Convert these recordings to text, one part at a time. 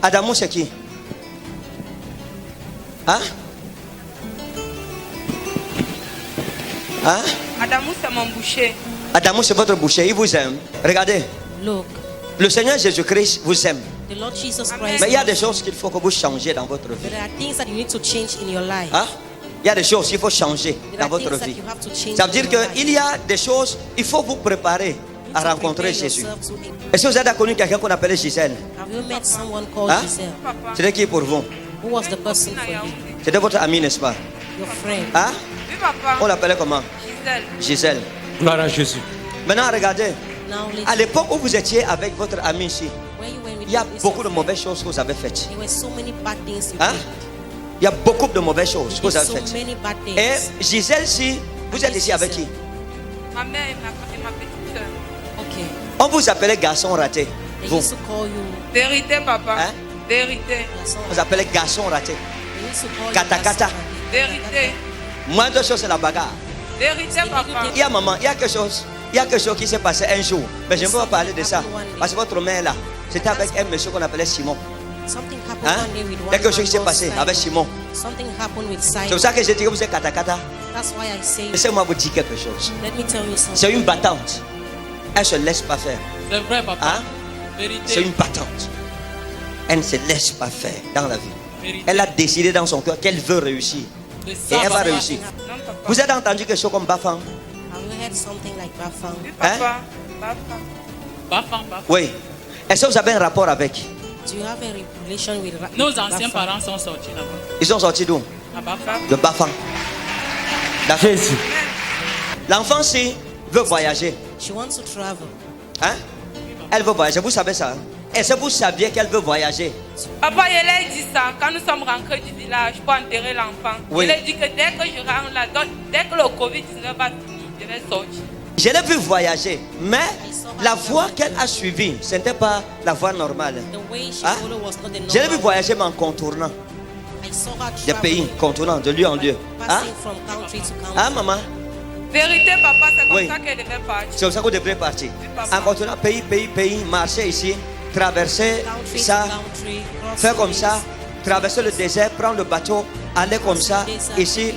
Adamo c'est qui? Hein? Hein? Adamo c'est mon boucher. Adamo c'est votre boucher, il vous aime. Regardez. Look, Le Seigneur Jésus-Christ vous aime. the Lord Jesus Christ. Mais il y a des choses qu'il faut que vous changez dans votre vie. There are things that you need to change in your life. Hein? Il y a des choses qu'il faut changer There dans are votre things that vie. you have to change Ça veut dire in your life. qu'il y a des choses, il faut vous préparer You à need to rencontrer prepare Jésus. yourself to- Est-ce que vous avez connu quelqu'un qu'on appelait Gisèle? Have you met someone called Hein? Giselle? Papa. C'était qui pour vous? Who was the person for you? C'était votre ami, n'est-ce pas? Your friend. Hein? Oui, papa. On l'appelait comment? Gisèle. Gisèle. Gloire à Jésus. Maintenant, regardez. Now À listen, l'époque où vous étiez avec votre ami ici, where you went with il y a this beaucoup de friend, mauvaises choses que vous avez faites. there were so many bad things you Hein? did. Il y a beaucoup de mauvaises choses que You vous did avez so faites. many bad things. Et Gisèle, si vous êtes ici avec qui? Ma mère et ma petite soeur. Okay. On vous appelait garçon raté. They Vous, used to call you. Vérité, papa. Hein? Vérité. on vous appelait garçon raté. They used to call you Kata kata. Vérité. Moins de choses, c'est la bagarre. Vérité, papa. Il y a maman, il y a quelque chose. Il y a quelque chose qui s'est passé un jour. Mais je ne peux pas parler de ça. Parce que votre mère là, c'était avec un monsieur qu'on appelait Simon. Something happened Hein? one day with one Quelque chose qui s'est man passé called avec Simon. Simon. Something happened with C'est pour Simon. ça que j'ai dit que vous êtes kata kata. That's why I say, Laissez-moi vous dire quelque chose. let me tell you something. C'est une battante. Elle ne se laisse pas faire. C'est vrai, papa. Hein? Vérité. C'est une battante. Elle ne se laisse pas faire dans la vie. Vérité. Elle a décidé dans son cœur qu'elle veut réussir. C'est Et ça, elle va papa. réussir. Non, papa. Vous avez entendu quelque chose comme Bafang? Have you heard something like Bafang? Oui, papa. Papa. Bafang, bafang. Oui. Est-ce que vous avez un rapport avec? Do you have a relation with Nos anciens Bafang? parents sont sortis là-bas. Ils sont sortis d'où? À Bafang. De Bafang. D'accord. Jésus. L'enfant, si veut voyager, She wants to travel. hein? Elle veut voyager. Vous savez ça? Hein? Est-ce que vous saviez qu'elle veut voyager? Papa, il a dit ça quand nous sommes rentrés du village pour enterrer l'enfant. Oui. Il a dit que dès que je rentre là, donc, dès que le Covid-19 va finir, je vais sortir. Je l'ai vu voyager, mais la voie qu'elle a suivie, ce n'était pas la voie normale. The way she Hein? followed was not the Je l'ai vu normal. voyager, mais en contournant I saw her des pays, traveling, contournant de lieu en lieu. Hein? passing from country to country. Hein, maman? Vérité, papa, c'est comme Oui. ça qu'elle devait partir. C'est comme ça qu'on devrait partir. papa. En contournant pays, marcher ici, traverser Country ça, to country, cross faire comme seas. ça, traverser le désert, prendre le bateau, aller comme ça, ici,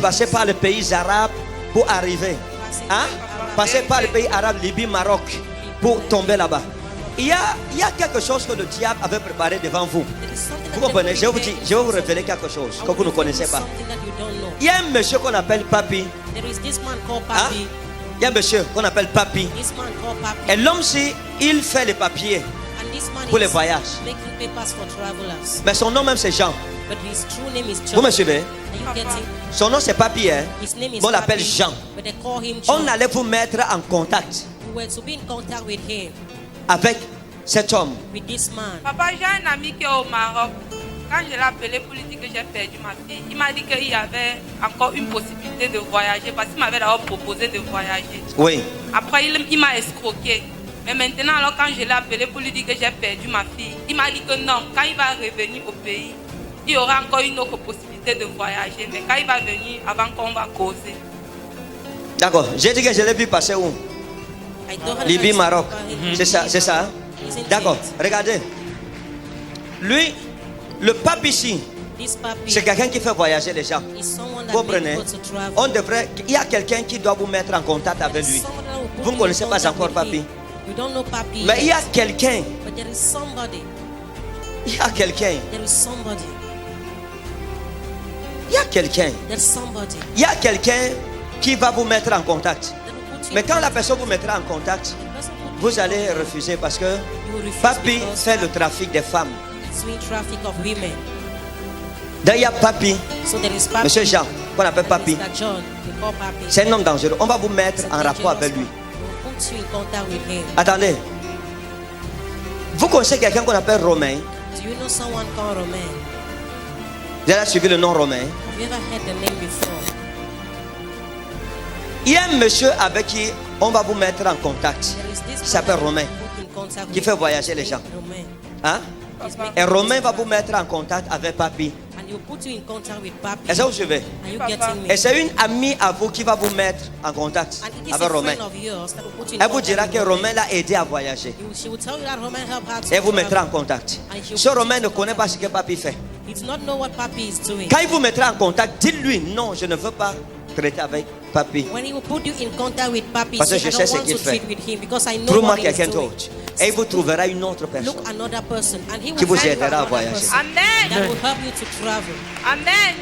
passer par les pays arabes pour arriver. Hein? Passer par les pays arabes, Libye, Maroc, pour tomber là-bas. Il y a quelque chose que le diable avait préparé devant vous. There is something Vous that comprenez? the Je vais vous devil dire, je vais vous révéler quelque chose que vous ne connaissez pas. Something that you don't know. Il y a un monsieur qu'on appelle Papi. There is this man called Hein? Papi. Il y a un monsieur qu'on appelle Papi. This man called Papi. Et l'homme, si il fait les papiers, And this man pour les is voyages. making papers for travelers. mais son nom même c'est Jean. But his true name is John. Vous me suivez? Are you getting? Son nom c'est Papi, hein? His name is Bon, on l'appelle Papi, Jean. But they call him John. On allait vous mettre en contact You were to be in contact with him, avec cet homme. with this man. Papa, j'ai un ami qui est au Maroc. Quand je l'ai appelé pour lui dire que j'ai perdu ma fille, il m'a dit qu'il y avait encore une possibilité de voyager parce qu'il m'avait d'abord proposé de voyager. Oui. Après, il m'a escroqué. Mais maintenant, alors, quand je l'ai appelé pour lui dire que j'ai perdu ma fille, il m'a dit que non, quand il va revenir au pays, il y aura encore une autre possibilité de voyager. Mais quand il va venir, avant qu'on va causer. D'accord. J'ai dit que je l'ai vu passer où? I don't have Libye, to Maroc. about him. C'est ça, c'est ça. Hein? Isn't D'accord. it? Regardez. Lui, le pape ici, This Papi c'est quelqu'un qui fait voyager les gens. is someone that Vous makes comprenez? people to travel. On devrait. Il y a quelqu'un qui doit vous mettre en contact avec lui. Someone that will put Vous ne you in connaissez pas contact encore with Papi. him. You don't know Papi Mais il y a yet. quelqu'un. But there is somebody. Il y a quelqu'un. There is somebody. Il y a quelqu'un. There's somebody Il y a quelqu'un qui va vous mettre en contact. that will put you Mais in quand la contact. personne vous mettra en contact, The person will put vous you in allez contact. refuser parce que You will refuse Papi because fait le Papi trafic des femmes. is doing traffic of women. Donc il y a Papi, So there is Papi. Monsieur Jean, qu'on appelle Papi. Mr. John, they call Papi. C'est un homme dangereux. On va vous mettre It's a en rapport dangerous avec lui. man. We'll put you in contact with him. Attendez. Vous connaissez quelqu'un qu'on appelle Romain? Do you know someone called Romain? Vous avez suivi le nom Romain? Have you ever heard the name before? Il y a un monsieur avec qui on va vous mettre en contact. There is this Qui s'appelle man Romain. put in contact Qui with fait voyager les gens. Romain. Hein? He's making Et Romain va vous mettre en contact avec Papi. and He will put you in contact with Papi. Est-ce que vous suivez? Are you Papa. getting me? Et c'est une amie à vous qui va vous mettre en contact And it is avec a Romain. friend of yours that will put you in Elle vous contact dira with que Romain. Romain l'a aidé à voyager. She will tell you that Romain helped her to Et vous mettra en travel. contact. Ce Romain ne connaît pas ce que Papi fait. He does not know what Papi is doing. Quand il vous mettra en contact, dites-lui non, je ne veux pas traiter avec Papi. When he will put you in contact with Papi, Parce que say, je I sais don't ce want qu'il to fait. treat with him because I know Trouve-moi what he is quelqu'un doing. d'autre. Et il vous trouvera une autre personne. Look another person and he Qui will vous find you aidera à another voyager. person Amen. that will help you to travel. Amen.